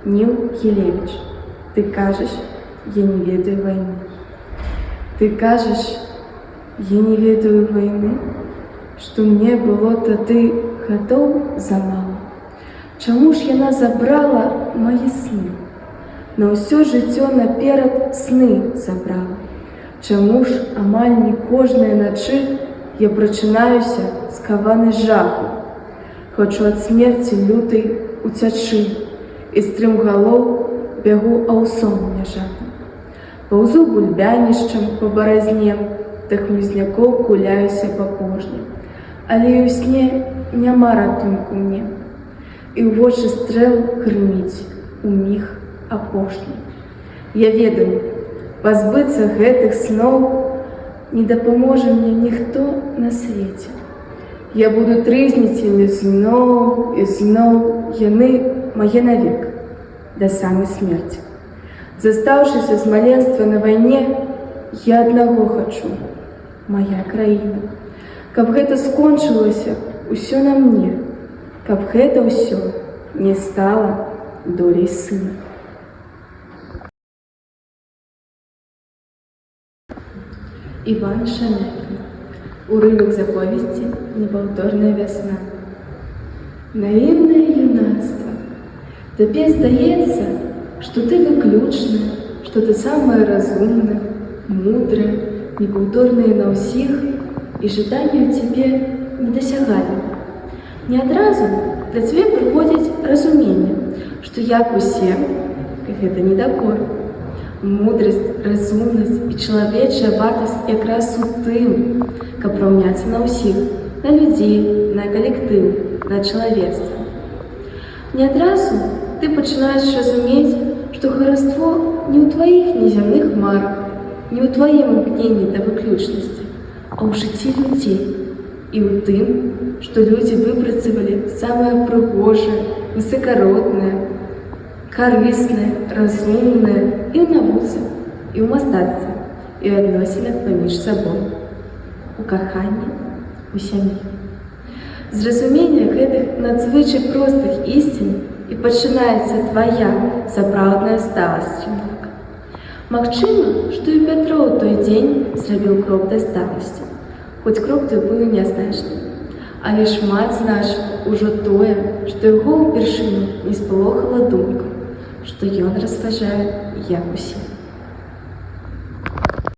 Нил Елевич, ты кажешь, я не ведаю войны. Ты кажешь, я не ведаю войны, што мне было тады гадоў замала. Чаму ж яна забрала мае сны? На ўсё жыццё наперад сны забрала. Чаму ж амаль не кожнай начы я прачынаюся скаваны жаху? Хочу ад смерці лютай уцячы, і стрымгалоў бягу аўсом няжатым. Паўзу гульбянішчам па баразне, да хмызнякоў куляюся па пожні. Але і ў сне няма ратунку мне, і ў вочы стрэл грыміць у міг апошні. Я ведаю, пазбыцца гэтых сноў не дапаможа мне ніхто на свеце. Я буду трызніць імі зноў і зноў, яны мае навек, да самай смерці. Застаўшыся з маленства на вайне, я аднаго хачу — мая краіна. Каб гэта скончылася ўсё на мне, каб гэта ўсё не стала доляй сына. Іван Шанетка. Урывак з аповесці «Непаўторная вясна». Наіўнае юнацтва, табе здаецца, што ты выключная, што ты самая разумная, мудрая, непаўторная на ўсіх, і жаданне ў цябе недасягальнае. Не адразу да цябе прыходзіць разуменне, што як усе, гэта недакор. Мудрасць, разумнасць і чалавечая вартасць якраз у тым, каб раўняцца на ўсіх, на людзей, на калектыў, на чалавецтва. Не адразу ты пачынаеш разумець, што хараство не ў тваіх незямных марах, не ў тваім імкненні да выключнасці, а ў жыцці людзей і ў тым, што людзі выпрацавалі самае прыгожае, высакароднае, карыснае, разумнае і ў навуцы, і ў мастацтве, і ў адносінах паміж сабой, у каханні, у сям'і. З разумення гэтых надзвычай простых ісцін і пачынаецца твая сапраўдная сталасць чалавека. Магчыма, што і Пятроў той дзень зрабіў крок да сталасці, хоць крок той быў нязначны, але шмат значыла ўжо тое, што яго ўпершыню не спалохала думка, што ён разважае, як усе.